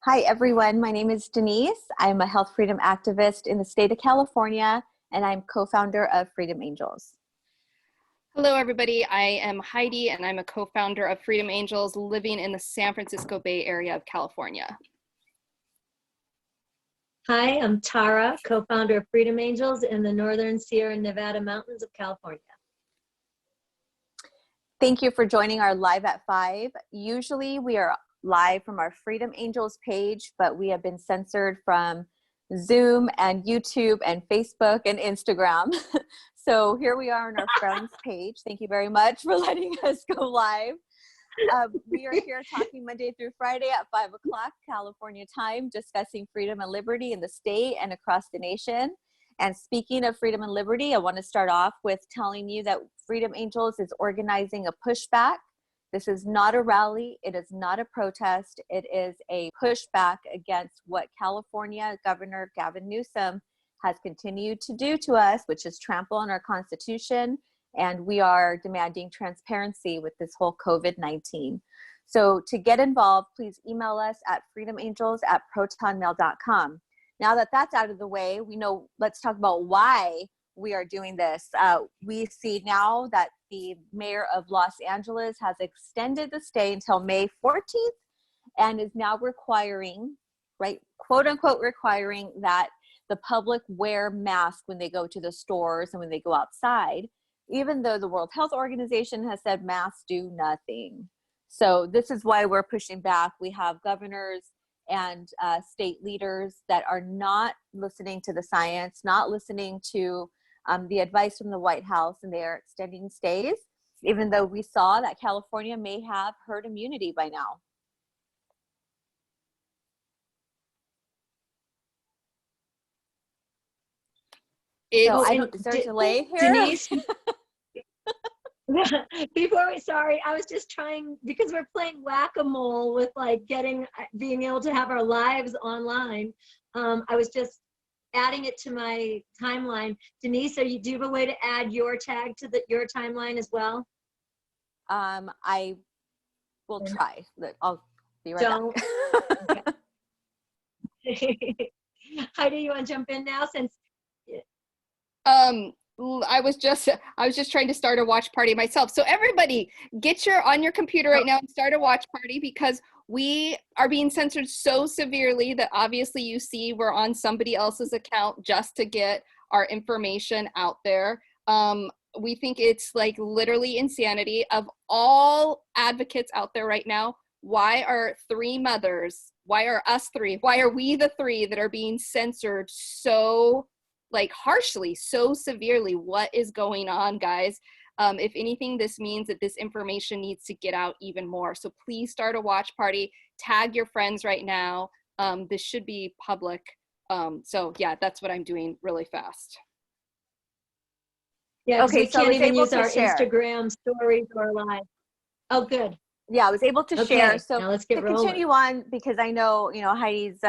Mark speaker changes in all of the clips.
Speaker 1: Hi, everyone. My name is Denise. I'm a health freedom activist in the state of California, and I'm co-founder of Freedom Angels.
Speaker 2: Hello, everybody. I am Heidi, and I'm a co-founder of Freedom Angels living in the San Francisco Bay Area of California.
Speaker 3: Hi, I'm Tara, co-founder of Freedom Angels in the Northern Sierra Nevada mountains of California.
Speaker 1: Thank you for joining our Live at 5. Usually we are live from our Freedom Angels page, but we have been censored from Zoom and YouTube and Facebook and Instagram. So here we are on our friends page. Thank you very much for letting us go live. We are here talking Monday through Friday at 5 o'clock California time, discussing freedom and liberty in the state and across the nation. And speaking of freedom and liberty, I want to start off with telling you that Freedom Angels is organizing a pushback. This is not a rally. It is not a protest. It is a pushback against what California Governor Gavin Newsom has continued to do to us, which is trample on our Constitution. And we are demanding transparency with this whole COVID-19. So to get involved, please email us at freedomangels@protonmail.com. Now that that's out of the way, let's talk about why we are doing this. We see now that the mayor of Los Angeles has extended the stay until May 14th and is now requiring, right, quote unquote, requiring that the public wear masks when they go to the stores and when they go outside, even though the World Health Organization has said masks do nothing. So this is why we're pushing back. We have governors and state leaders that are not listening to the science, not listening to the advice from the White House, and they are extending stays, even though we saw that California may have herd immunity by now. So is there a delay here?
Speaker 3: Denise, sorry, I was just trying, because we're playing whack-a-mole with like being able to have our lives online. I was just adding it to my timeline. Denise, do you have a way to add your tag to your timeline as well?
Speaker 1: I will try. I'll be right back.
Speaker 3: Heidi, you want to jump in now since?
Speaker 2: I was just trying to start a watch party myself. So everybody, get on your computer right now and start a watch party, because we are being censored so severely that obviously you see we're on somebody else's account just to get our information out there. We think it's like literally insanity. Of all advocates out there right now, why are three mothers, why are us three, why are we the three that are being censored so harshly, so severely? What is going on, guys? If anything, this means that this information needs to get out even more. So please start a watch party, tag your friends right now. This should be public. So yeah, that's what I'm doing really fast.
Speaker 3: Yeah, okay, we can't even use our Instagram stories or live. Oh, good.
Speaker 1: Yeah, I was able to share. So
Speaker 3: now let's get rolling.
Speaker 1: Continue on, because I know, Heidi's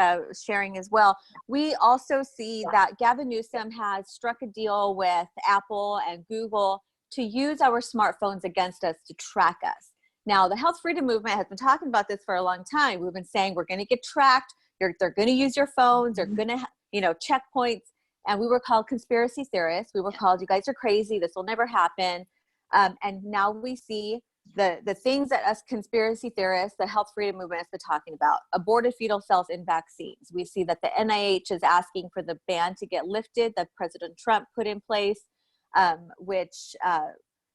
Speaker 1: sharing as well. We also see that Gavin Newsom has struck a deal with Apple and Google to use our smartphones against us to track us. Now, the health freedom movement has been talking about this for a long time. We've been saying we're going to get tracked. They're going to use your phones. They're going to, checkpoints. And we were called conspiracy theorists. We were called, you guys are crazy. This will never happen. And now we see the things that us conspiracy theorists, the health freedom movement has been talking about: aborted fetal cells in vaccines. We see that the NIH is asking for the ban to get lifted that President Trump put in place, which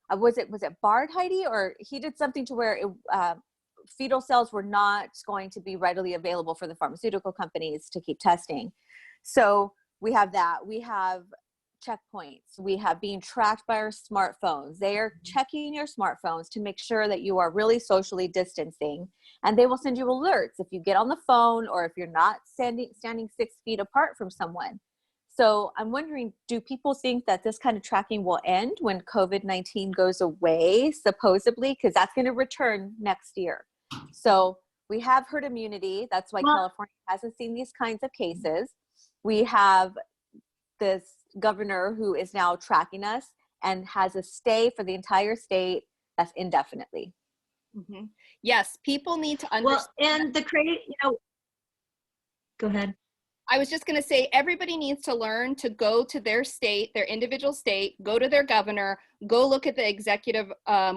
Speaker 1: was it barred, Heidi, or he did something to where fetal cells were not going to be readily available for the pharmaceutical companies to keep testing. So we have that. We have checkpoints. We have being tracked by our smartphones. They are checking your smartphones to make sure that you are really socially distancing, and they will send you alerts if you get on the phone or if you're not standing 6 feet apart from someone. So I'm wondering, do people think that this kind of tracking will end when COVID-19 goes away, supposedly? Because that's going to return next year. So we have herd immunity. That's why California hasn't seen these kinds of cases. We have this governor who is now tracking us and has a stay for the entire state that's indefinitely.
Speaker 2: Mm-hmm. Yes, people need to understand.
Speaker 3: Well, and the crazy, Go ahead.
Speaker 2: I was just going to say, everybody needs to learn to go to their state, their individual state, go to their governor, go look at the executive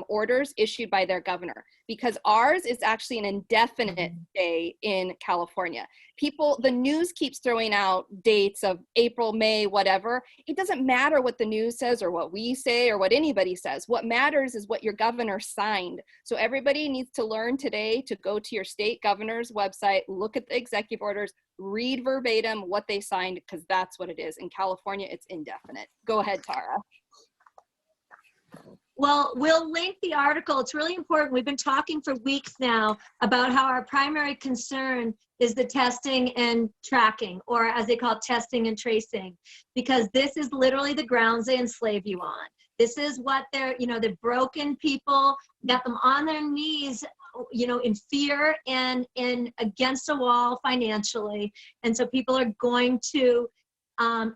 Speaker 2: orders issued by their governor, because ours is actually an indefinite stay in California. The news keeps throwing out dates of April, May, whatever. It doesn't matter what the news says or what we say or what anybody says. What matters is what your governor signed. So everybody needs to learn today to go to your state governor's website, look at the executive orders, read verbatim what they signed, because that's what it is. In California, it's indefinite. Go ahead, Tara.
Speaker 3: Well, we'll link the article. It's really important. We've been talking for weeks now about how our primary concern is the testing and tracking, or as they call it, testing and tracing, because this is literally the grounds they enslave you on. This is what they're, the broken people, got them on their knees, in fear and against a wall financially. And so people are going to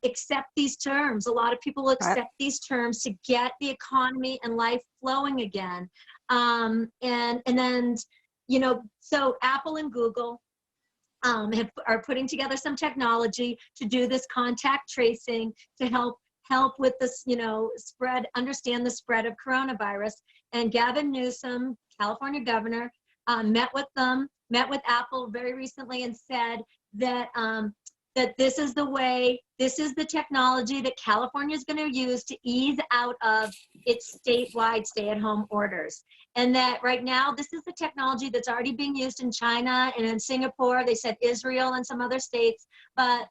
Speaker 3: accept these terms. A lot of people will accept these terms to get the economy and life flowing again. And then, so Apple and Google are putting together some technology to do this contact tracing to help with this, understand the spread of coronavirus. And Gavin Newsom, California governor, met with Apple very recently and said that that this is the technology that California is going to use to ease out of its statewide stay-at-home orders. And that right now, this is the technology that's already being used in China and in Singapore. They said Israel and some other states, but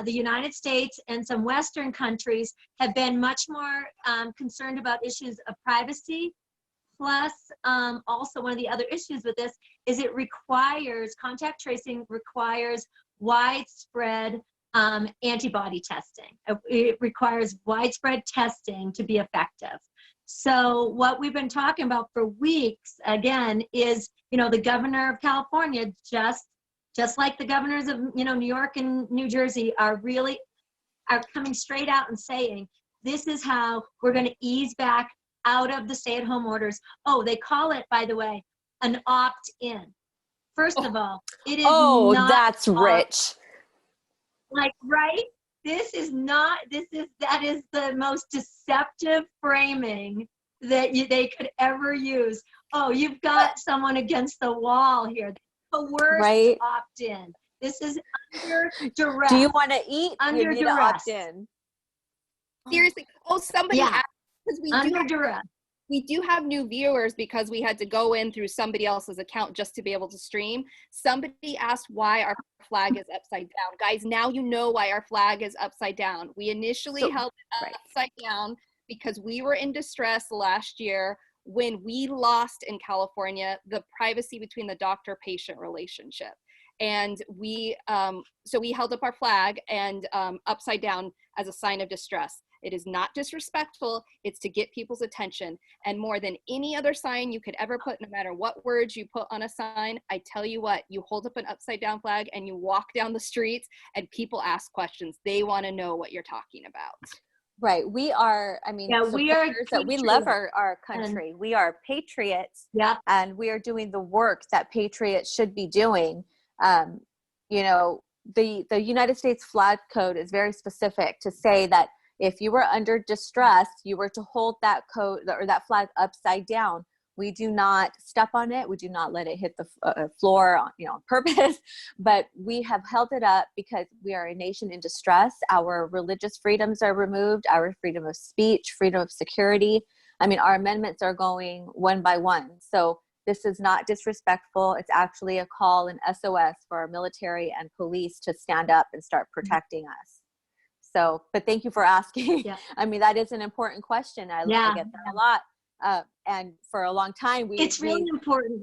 Speaker 3: the United States and some Western countries have been much more concerned about issues of privacy. Plus, also one of the other issues with this is contact tracing requires widespread antibody testing. It requires widespread testing to be effective. So what we've been talking about for weeks, again, is, the governor of California, just like the governors of, New York and New Jersey are coming straight out and saying, this is how we're going to ease back out of the stay-at-home orders. Oh, they call it, by the way, an opt-in. First of all, it is not
Speaker 1: that's rich.
Speaker 3: Right? That is the most deceptive framing that they could ever use. Oh, you've got someone against the wall here. The worst opt-in. This is under duress.
Speaker 1: Do you want to eat?
Speaker 3: Under
Speaker 1: you need
Speaker 3: duress.
Speaker 1: to opt in.
Speaker 2: Seriously. Oh, somebody asked, because
Speaker 3: under duress.
Speaker 2: We do have new viewers because we had to go in through somebody else's account just to be able to stream. Somebody asked why our flag is upside down. Guys, now you know why our flag is upside down. We initially held it upside down because we were in distress last year when we lost in California the privacy between the doctor-patient relationship. And so we held up our flag and upside down as a sign of distress. It is not disrespectful. It's to get people's attention. And more than any other sign you could ever put, no matter what words you put on a sign, I tell you what, you hold up an upside down flag and you walk down the streets and people ask questions. They want to know what you're talking about.
Speaker 1: Right. We are, we love our country. We are patriots.
Speaker 3: Yeah.
Speaker 1: And we are doing the work that patriots should be doing. The United States flag code is very specific to say that if you were under distress, you were to hold that code or that flag upside down. We do not step on it. We do not let it hit the floor on purpose, but we have held it up because we are a nation in distress. Our religious freedoms are removed, our freedom of speech, freedom of security. Our amendments are going one by one. So this is not disrespectful. It's actually a call, an SOS for our military and police to stand up and start protecting us. So, but thank you for asking.
Speaker 3: Yeah.
Speaker 1: That is an important question. I get that a lot. And for a long time,
Speaker 3: it's really important.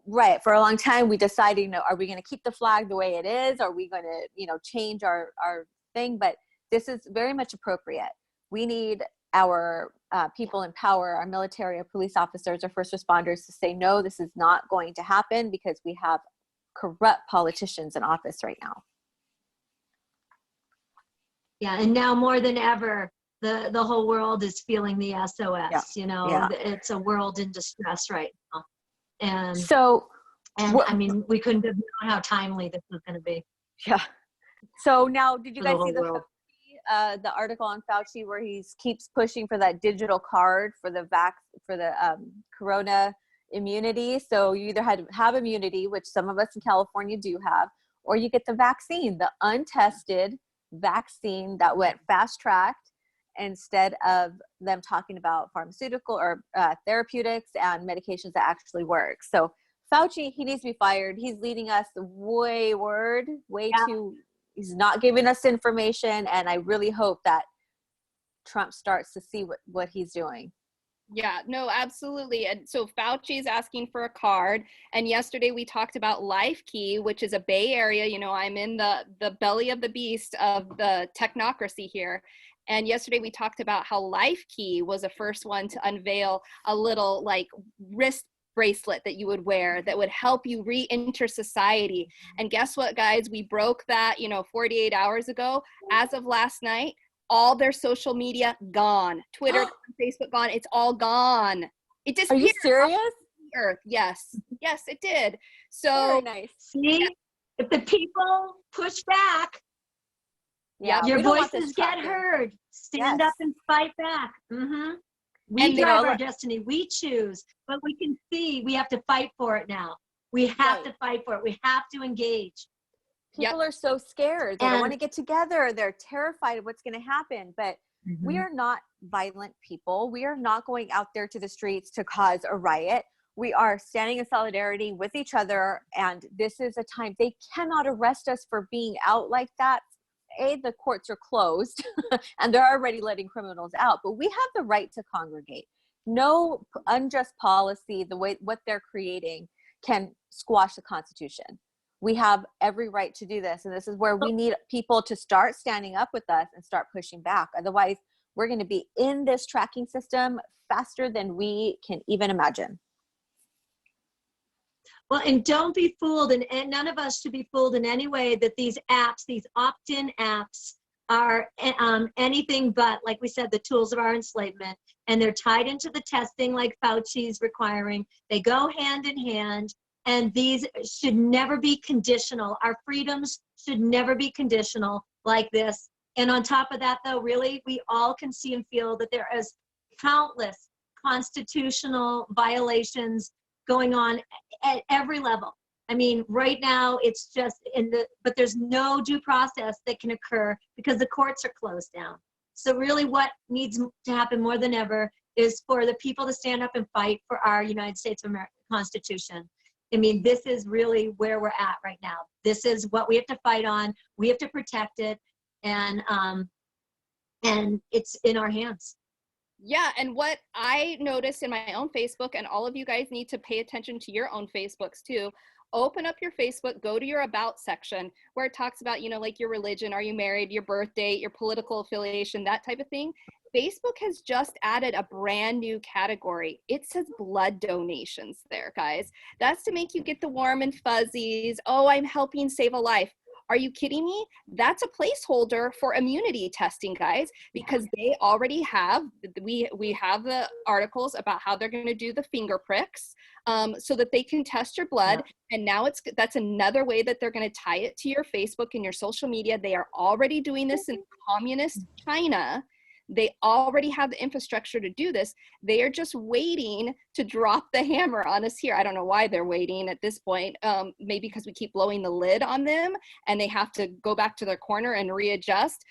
Speaker 1: Right. For a long time, we decided, are we going to keep the flag the way it is? Or are we going to, change our thing? But this is very much appropriate. We need our people in power, our military, our police officers, our first responders to say, no, this is not going to happen because we have corrupt politicians in office right now.
Speaker 3: Yeah, and now more than ever, the whole world is feeling the SOS. It's a world in distress right now. And we couldn't have known how timely this was going to be.
Speaker 1: Yeah. So now, did you
Speaker 3: For the
Speaker 1: guys see
Speaker 3: whole world.
Speaker 1: the article on Fauci where he keeps pushing for that digital card for the corona immunity? So you either had to have immunity, which some of us in California do have, or you get the vaccine, the untested vaccine that went fast tracked, instead of them talking about pharmaceutical or therapeutics and medications that actually work. So Fauci, he needs to be fired. He's leading us way
Speaker 3: Yeah.
Speaker 1: too. He's not giving us information, and I really hope that Trump starts to see what he's doing.
Speaker 2: Yeah, no, absolutely. And so Fauci is asking for a card. And yesterday we talked about Life Key, which is a Bay Area. You know, I'm in the belly of the beast of the technocracy here. And yesterday we talked about how Life Key was the first one to unveil a little like wrist bracelet that you would wear that would help you re-enter society. And guess what, guys? We broke that, 48 hours ago. As of last night, all their social media gone. Twitter, Facebook gone. It's all gone. It
Speaker 1: Are you
Speaker 2: disappeared
Speaker 1: serious?
Speaker 2: off the earth. Yes, it did. So
Speaker 1: Very nice.
Speaker 3: See, if the people push back,
Speaker 1: Yeah,
Speaker 3: your
Speaker 1: we don't want
Speaker 3: voices
Speaker 1: this
Speaker 3: get
Speaker 1: tracking.
Speaker 3: heard. Stand
Speaker 1: Yes.
Speaker 3: up and fight back. We
Speaker 2: And
Speaker 3: drive our destiny. We choose, but we can see we have to fight for it now. We have to fight for it. We have to engage.
Speaker 1: People are so scared. They don't want to
Speaker 3: And-
Speaker 1: get together. They're terrified of what's going to happen. But we are not violent people. We are not going out there to the streets to cause a riot. We are standing in solidarity with each other. And this is a time they cannot arrest us for being out like that. The courts are closed and they're already letting criminals out. But we have the right to congregate. No unjust policy, what they're creating, can squash the Constitution. We have every right to do this. And this is where we need people to start standing up with us and start pushing back. Otherwise, we're going to be in this tracking system faster than we can even imagine.
Speaker 3: Well, and don't be fooled, and none of us should be fooled in any way that these apps, these opt-in apps, are anything but, like we said, the tools of our enslavement. And they're tied into the testing like Fauci's requiring. They go hand in hand. And these should never be conditional. Our freedoms should never be conditional like this. And on top of that, though, really, we all can see and feel that there is countless constitutional violations going on at every level. I mean, right now, it's just but there's no due process that can occur because the courts are closed down. So really what needs to happen more than ever is for the people to stand up and fight for our United States of America Constitution. I mean, this is really where we're at right now. This is what we have to fight on. We have to protect it, and it's in our hands.
Speaker 2: Yeah, and what I noticed in my own Facebook, and all of you guys need to pay attention to your own Facebooks too. Open up your Facebook, go to your About section where it talks about, like your religion, are you married, your birth date, your political affiliation, that type of thing. Facebook has just added a brand new category. It says blood donations there, guys. That's to make you get the warm and fuzzies. Oh, I'm helping save a life. Are you kidding me? That's a placeholder for immunity testing, guys, because they already have, we have the articles about how they're going to do the finger pricks so that they can test your blood. Yeah. And now that's another way that they're going to tie it to your Facebook and your social media. They are already doing this in communist China. They already have the infrastructure to do this. They are just waiting to drop the hammer on us here. I don't know why they're waiting at this point. Maybe because we keep blowing the lid on them and they have to go back to their corner and readjust.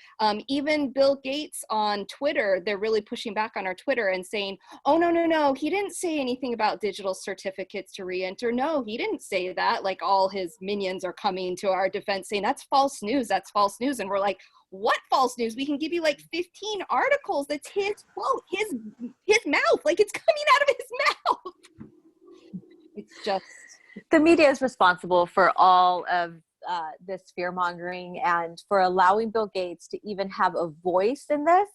Speaker 2: Even Bill Gates on Twitter, they're really pushing back on our Twitter and saying, oh, no, he didn't say anything about digital certificates to re-enter. No, he didn't say that. Like all his minions are coming to our defense saying that's false news. That's false news. And we're like, what false news? We can give you like 15 articles that's his quote, his mouth, like it's coming out of his mouth. It's just,
Speaker 1: the media is responsible for all of this fear mongering and for allowing Bill Gates to even have a voice in this.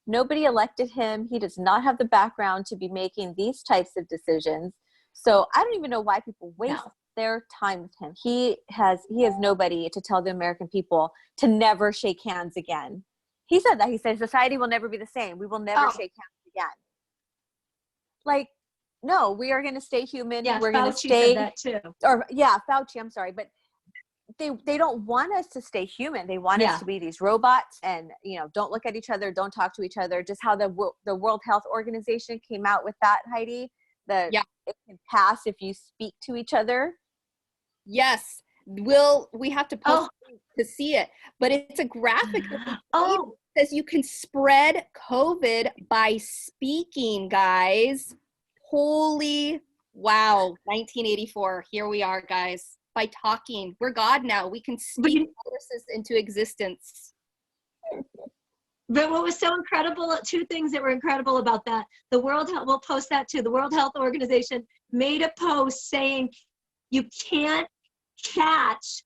Speaker 1: Nobody elected him. He does not have the background to be making these types of decisions. So I don't even know why people waste their time with him. He has nobody to tell the American people to never shake hands again. He said that. He said society will never be the same. We will never shake hands again. Like, no, we are going to stay human.
Speaker 3: Yeah,
Speaker 1: we're going to
Speaker 3: Fauci
Speaker 1: stay.
Speaker 3: said that too.
Speaker 1: Or yeah, Fauci. I'm sorry, but they don't want us to stay human. They want us to be these robots and, don't look at each other, don't talk to each other. Just how the World Health Organization came out with that, Heidi. It can pass if you speak to each other.
Speaker 2: Yes. We have to post to see it, but it's a graphic that says you can spread COVID by speaking, guys. Holy wow. 1984. Here we are, guys. By talking. We're God now. We can speak viruses into existence.
Speaker 3: But what was so incredible, two things that were incredible about that. The World Health, we'll post that too. The World Health Organization made a post saying you can't catch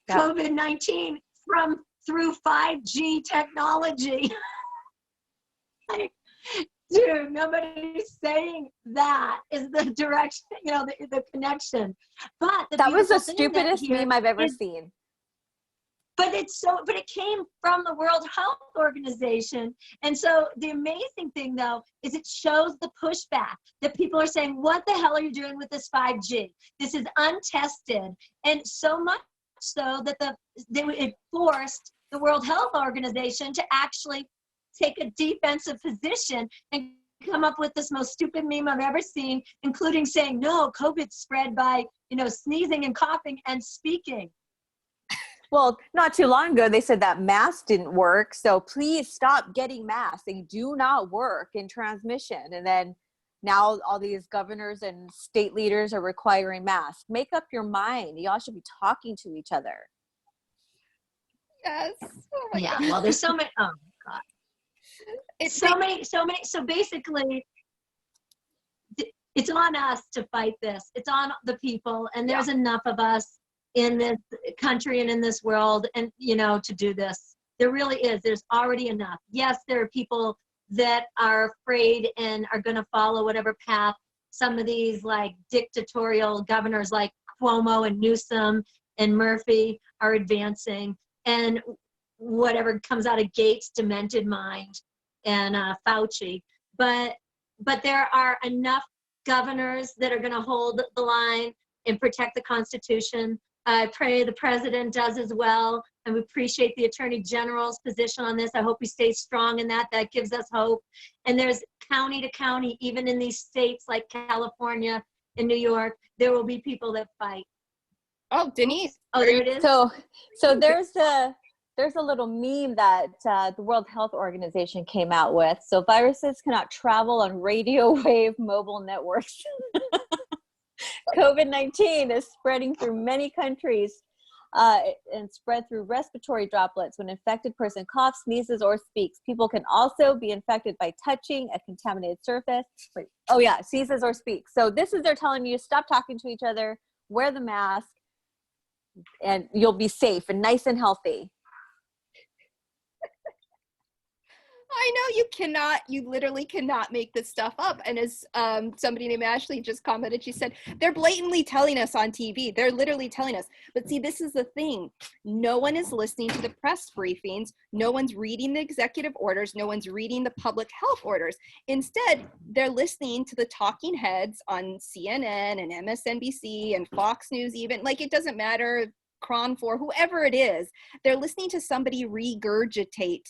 Speaker 3: COVID-19 through 5G technology. Like, dude, nobody's saying that is the direction, the connection. But
Speaker 1: that was the stupidest meme I've ever seen.
Speaker 3: But it came from the World Health Organization. And so the amazing thing, though, is it shows the pushback that people are saying, what the hell are you doing with this 5G? This is untested. And so much so that it forced the World Health Organization to actually take a defensive position and come up with this most stupid meme I've ever seen, including saying, no, COVID spread by, sneezing and coughing and speaking.
Speaker 1: Well, not too long ago, they said that masks didn't work. So please stop getting masks. They do not work in transmission. And then now all these governors and state leaders are requiring masks. Make up your mind. Y'all should be talking to each other.
Speaker 2: Yes. Oh my
Speaker 3: God.
Speaker 2: God.
Speaker 3: Well, there's so many. Oh my God. It's so many. So basically, it's on us to fight this. It's on the people. And there's enough of us in this country and in this world, and to do this. There really is. There's already enough. Yes, there are people that are afraid and are going to follow whatever path some of these like dictatorial governors like Cuomo and Newsom and Murphy are advancing, and whatever comes out of Gates' demented mind and Fauci. But there are enough governors that are going to hold the line and protect the Constitution. I pray the president does as well, and we appreciate the attorney general's position on this. I hope we stay strong in that. That gives us hope. And there's county to county, even in these states like California and New York, there will be people that fight.
Speaker 2: Oh, Denise.
Speaker 3: Oh, there it is.
Speaker 1: So there's a little meme that the World Health Organization came out with. So viruses cannot travel on radio wave mobile networks. COVID-19 is spreading through many countries and spread through respiratory droplets when an infected person coughs, sneezes, or speaks. People can also be infected by touching a contaminated surface. Sneezes or speaks. So they're telling you, stop talking to each other, wear the mask, and you'll be safe and nice and healthy.
Speaker 2: I know you literally cannot make this stuff up. And as somebody named Ashley just commented, she said, they're blatantly telling us on TV. They're literally telling us. But see, this is the thing. No one is listening to the press briefings. No one's reading the executive orders. No one's reading the public health orders. Instead, they're listening to the talking heads on CNN and MSNBC and Fox News even. Like, it doesn't matter, Cron 4, whoever it is. They're listening to somebody regurgitate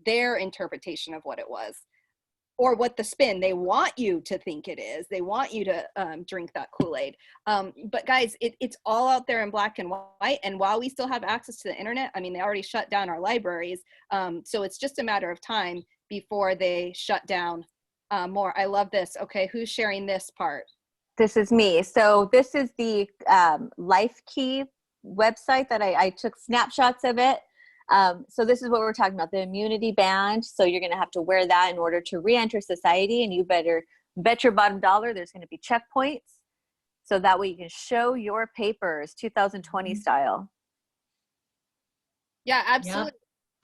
Speaker 2: their interpretation of what it was, or what the spin they want you to think it is. They want you to drink that Kool-Aid. But guys, it's all out there in black and white. And while we still have access to the internet, I mean, they already shut down our libraries. So it's just a matter of time before they shut down more. I love this. Okay, who's sharing this part?
Speaker 1: This is me. So this is the LifeKey website that I took snapshots of it. So this is what we're talking about, the immunity band. So you're going to have to wear that in order to re-enter society, and you better bet your bottom dollar there's going to be checkpoints. So that way you can show your papers, 2020 style.
Speaker 2: Yeah, absolutely.
Speaker 3: Yep.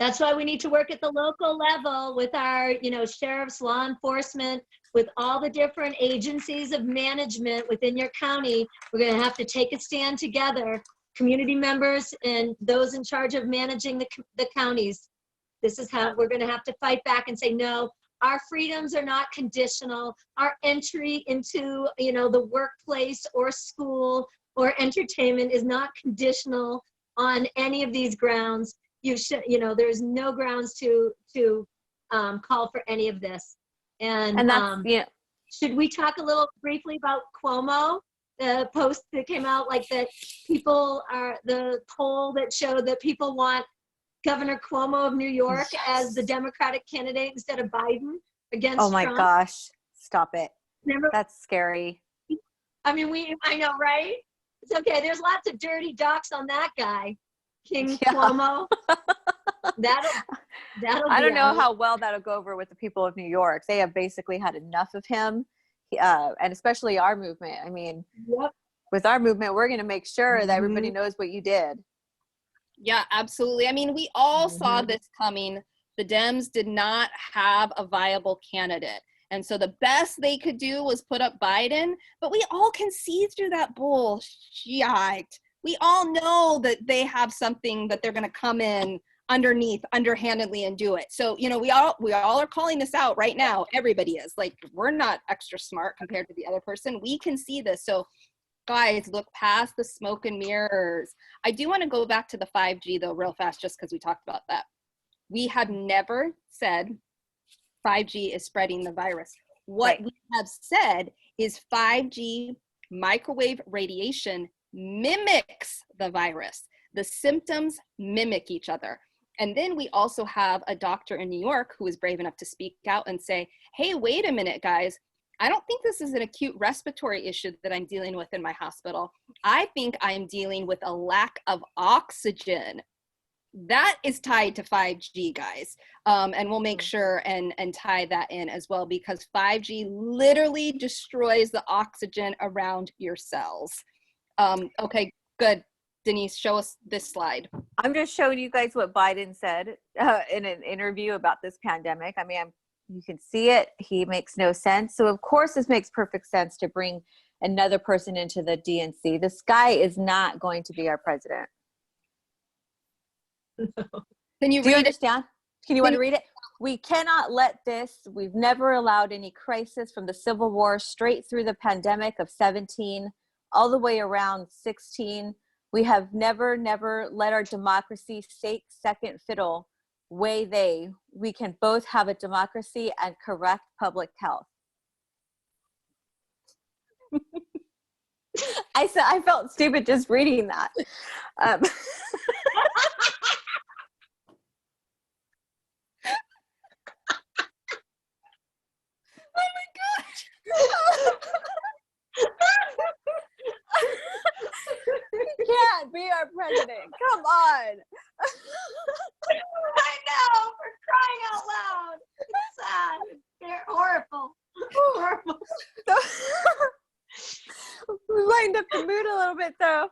Speaker 3: That's why we need to work at the local level with our, sheriffs, law enforcement, with all the different agencies of management within your county. We're going to have to take a stand together. Community members and those in charge of managing the counties. This is how we're going to have to fight back and say, no, our freedoms are not conditional. Our entry into, the workplace or school or entertainment is not conditional on any of these grounds. You should, there's no grounds to call for any of this. And
Speaker 1: that's,
Speaker 3: should we talk a little briefly about Cuomo? The post that came out, like that the poll that showed that people want Governor Cuomo of New York as the Democratic candidate instead of Biden against Trump.
Speaker 1: Oh my gosh, stop it.
Speaker 3: Remember?
Speaker 1: That's scary.
Speaker 3: I mean, I know, right? It's okay. There's lots of dirty docs on that guy, King Cuomo. That'll
Speaker 1: I don't know
Speaker 3: out.
Speaker 1: how well that'll go over with the people of New York. They have basically had enough of him, and especially our movement. I mean, with our movement, we're going to make sure that everybody knows what you did.
Speaker 2: Yeah, absolutely. I mean, we all saw this coming. The Dems did not have a viable candidate. And so the best they could do was put up Biden, but we all can see through that bullshit. We all know that they have something that they're going to come in underneath, underhandedly, and do it. So, we all are calling this out right now. Everybody is. Like, we're not extra smart compared to the other person. We can see this. So, guys, look past the smoke and mirrors. I do want to go back to the 5G, though, real fast, just because we talked about that. We have never said 5G is spreading the virus. What we have said is 5G microwave radiation mimics the virus. The symptoms mimic each other. And then we also have a doctor in New York who is brave enough to speak out and say, hey, wait a minute, guys. I don't think this is an acute respiratory issue that I'm dealing with in my hospital. I think I'm dealing with a lack of oxygen. That is tied to 5G, guys. And we'll make sure and tie that in as well, because 5G literally destroys the oxygen around your cells. Okay, good. Denise, show us this slide.
Speaker 1: I'm just showing you guys what Biden said in an interview about this pandemic. I mean, you can see it. He makes no sense. So of course this makes perfect sense to bring another person into the DNC. This guy is not going to be our president.
Speaker 2: Can you
Speaker 1: Do you
Speaker 2: read it?
Speaker 1: understand? Can you want to read it? We cannot let this. We've never allowed any crisis from the Civil War straight through the pandemic of 17, all the way around 16. We have never let our democracy take second fiddle. We can both have a democracy and correct public health. I felt stupid just reading that.
Speaker 2: Oh my gosh.
Speaker 1: You can't be our president. Come on.
Speaker 3: I know, for crying out loud. It's sad. They're horrible. Horrible.
Speaker 1: We lightened up the mood a little bit, though.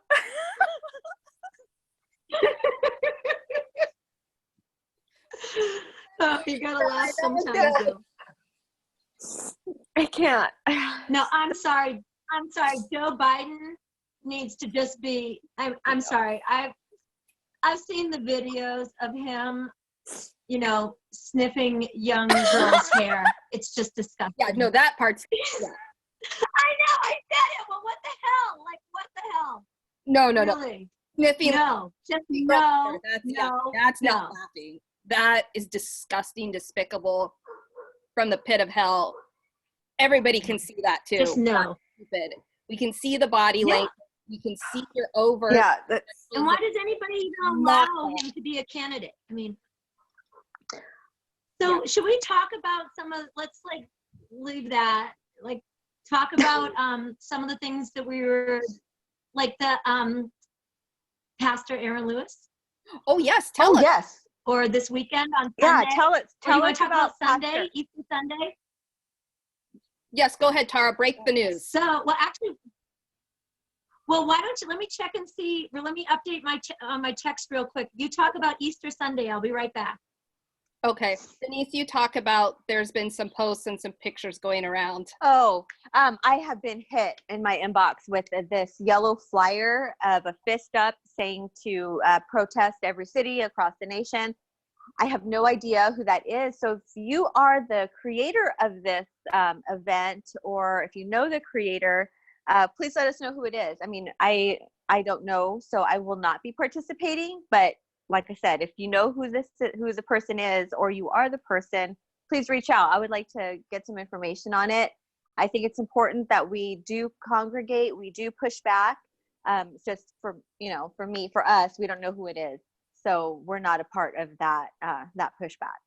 Speaker 3: Oh, you gotta laugh sometimes, though.
Speaker 1: I can't.
Speaker 3: No, I'm sorry. Joe Biden needs to just be. I'm sorry. I've seen the videos of him, sniffing young girls' hair. It's just disgusting.
Speaker 2: Yeah, no, that part's. Yeah.
Speaker 3: I know, I said it, but what the hell? Like, what the hell?
Speaker 2: No.
Speaker 3: Really?
Speaker 2: Sniffing.
Speaker 3: No, just no.
Speaker 2: That's not laughing. That is disgusting, despicable, from the pit of hell. Everybody can see that too.
Speaker 3: Just no.
Speaker 2: Stupid. We can see the body length. We can see your over.
Speaker 1: Yeah.
Speaker 3: And why does anybody even allow him to be a candidate? I mean, so should we talk about let's leave that, talk about some of the things that we were, like the Pastor Aaron Lewis?
Speaker 2: Oh yes, tell us.
Speaker 1: Yes.
Speaker 3: Or this weekend on Sunday?
Speaker 1: Yeah, tell us
Speaker 3: talk about Sunday,
Speaker 1: Pastor.
Speaker 3: Easter Sunday?
Speaker 2: Yes, go ahead, Tara. Break the news.
Speaker 3: So, why don't you, let me check and see, or let me update my text real quick. You talk about Easter Sunday. I'll be right back.
Speaker 2: Okay. Denise, you talk about there's been some posts and some pictures going around.
Speaker 1: Oh, I have been hit in my inbox with this yellow flyer of a fist up saying to protest every city across the nation. I have no idea who that is. So if you are the creator of this event, or if you know the creator, please let us know who it is. I mean, I I don't know, so I will not be participating. But like I said, if you know who the person is, or you are the person, please reach out. I would like to get some information on it. I think it's important that we do congregate, we do push back. It's just for, for me, for us, we don't know who it is, so we're not a part of that pushback.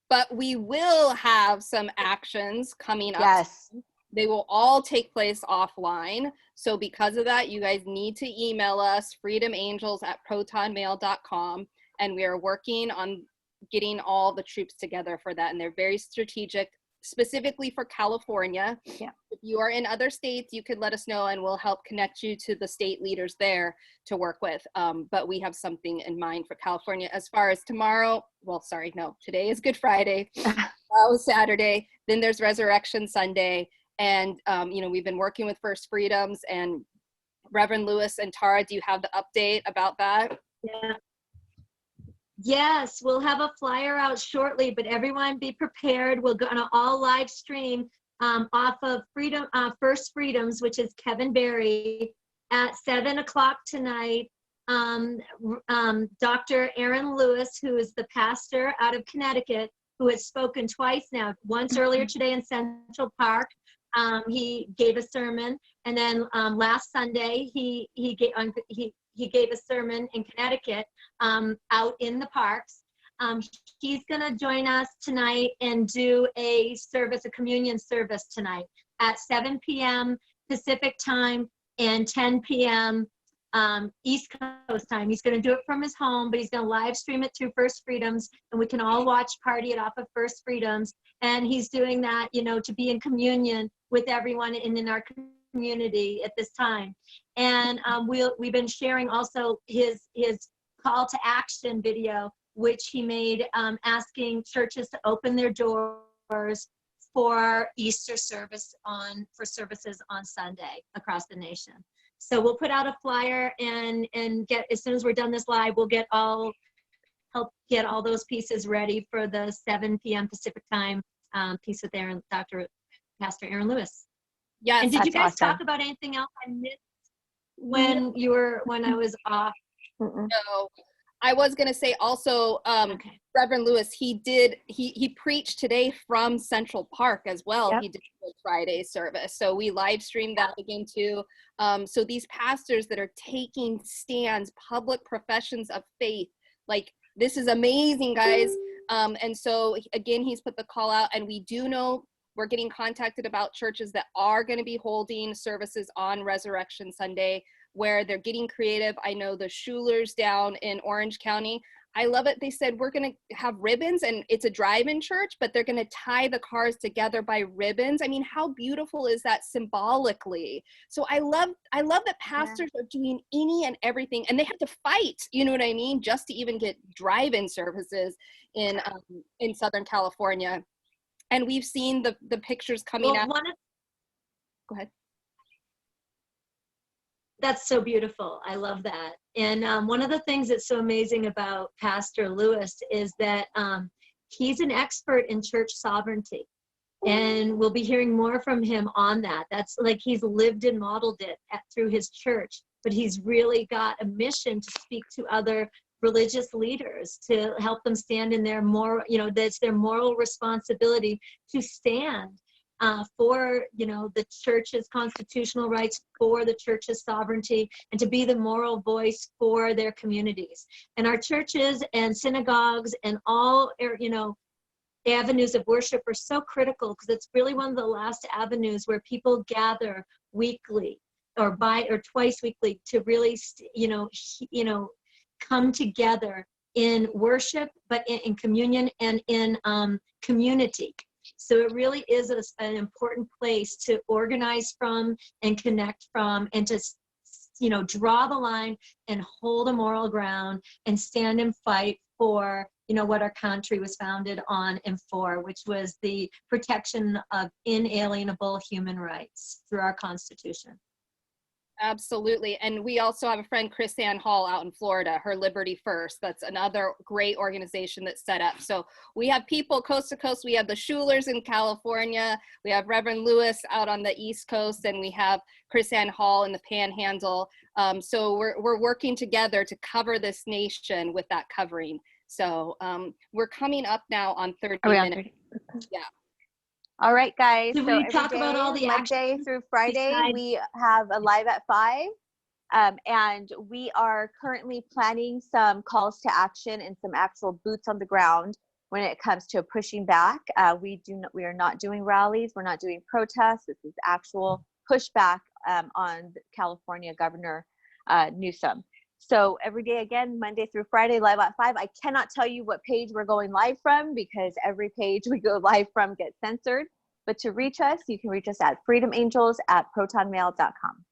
Speaker 2: But we will have some actions coming up.
Speaker 1: Yes.
Speaker 2: They will all take place offline. So because of that, you guys need to email us, freedomangels@protonmail.com. And we are working on getting all the troops together for that. And they're very strategic, specifically for California.
Speaker 1: Yeah.
Speaker 2: If you are in other states, you could let us know and we'll help connect you to the state leaders there to work with. But we have something in mind for California. As far as tomorrow, today is Good Friday. Saturday, then there's Resurrection Sunday. And, we've been working with First Freedoms, and Reverend Lewis and Tara, do you have the update about that?
Speaker 3: Yeah. Yes, we'll have a flyer out shortly, but everyone be prepared. We're going to all live stream off of First Freedoms, which is Kevin Berry, at 7 o'clock tonight. Dr. Aaron Lewis, who is the pastor out of Connecticut, who has spoken twice now, once earlier today in Central Park. He gave a sermon, and then last Sunday he gave a sermon in Connecticut out in the parks. He's going to join us tonight and do a communion service tonight at 7 p.m. Pacific time and 10 p.m. East Coast time. He's going to do it from his home, but he's going to live stream it through First Freedoms, and we can all party it off of First Freedoms. And he's doing that, to be in communion with everyone in our community at this time. And we've been sharing also his call to action video, which he made asking churches to open their doors for Easter services on Sunday across the nation. So we'll put out a flyer and get, as soon as we're done this live, we'll help get all those pieces ready for the 7 p.m. Pacific time piece with Pastor Aaron Lewis.
Speaker 2: Yes.
Speaker 3: And did you guys
Speaker 1: awesome.
Speaker 3: talk about anything else I missed when I was off?
Speaker 2: No, I was going to say also,
Speaker 3: Okay.
Speaker 2: Reverend Lewis, he preached today from Central Park as well.
Speaker 1: Yep.
Speaker 2: He did the Friday service. So we live streamed that again too. So these pastors that are taking stands, public professions of faith, like, this is amazing, guys. And so again, he's put the call out, and we do know we're getting contacted about churches that are going to be holding services on Resurrection Sunday, where they're getting creative. I know the Schulers down in Orange County, I love it. They said, we're going to have ribbons, and it's a drive-in church, but they're going to tie the cars together by ribbons. I mean, how beautiful is that symbolically? So I love that pastors are doing any and everything, and they have to fight, you know what I mean, just to even get drive-in services in Southern California. And we've seen the pictures coming out. Go ahead.
Speaker 3: That's so beautiful. I love that. And one of the things that's so amazing about Pastor Lewis is that he's an expert in church sovereignty. And we'll be hearing more from him on that. That's like, he's lived and modeled it through his church, but he's really got a mission to speak to other religious leaders, to help them stand in their moral, that's their moral responsibility to stand for, the church's constitutional rights, for the church's sovereignty, and to be the moral voice for their communities. And our churches and synagogues and all, avenues of worship are so critical, because it's really one of the last avenues where people gather weekly or twice weekly to really, come together in worship, but in communion and in community. So it really is an important place to organize from and connect from, and to, draw the line and hold a moral ground and stand and fight for, what our country was founded on and for, which was the protection of inalienable human rights through our Constitution.
Speaker 2: Absolutely. And we also have a friend, Chris Ann Hall, out in Florida, her Liberty First. That's another great organization that's set up. So we have people coast to coast. We have the Schulers in California. We have Reverend Lewis out on the East Coast, and we have Chris Ann Hall in the Panhandle. So we're working together to cover this nation with that covering. So we're coming up now on 30 minutes. Yeah.
Speaker 1: All right, guys.
Speaker 3: Did
Speaker 1: So
Speaker 3: we
Speaker 1: every
Speaker 3: talk about
Speaker 1: day,
Speaker 3: all the
Speaker 1: Monday
Speaker 3: actions
Speaker 1: through Friday,
Speaker 3: besides-
Speaker 1: we have a live at 5. And we are currently planning some calls to action and some actual boots on the ground when it comes to pushing back. We are not doing rallies. We're not doing protests. This is actual pushback on California Governor Newsom. So every day, again, Monday through Friday, live at 5. I cannot tell you what page we're going live from because every page we go live from gets censored. But to reach us, you can reach us at freedomangels@protonmail.com.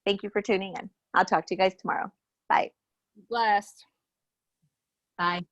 Speaker 1: Thank you for tuning in. I'll talk to you guys tomorrow. Bye.
Speaker 2: Blessed.
Speaker 3: Bye.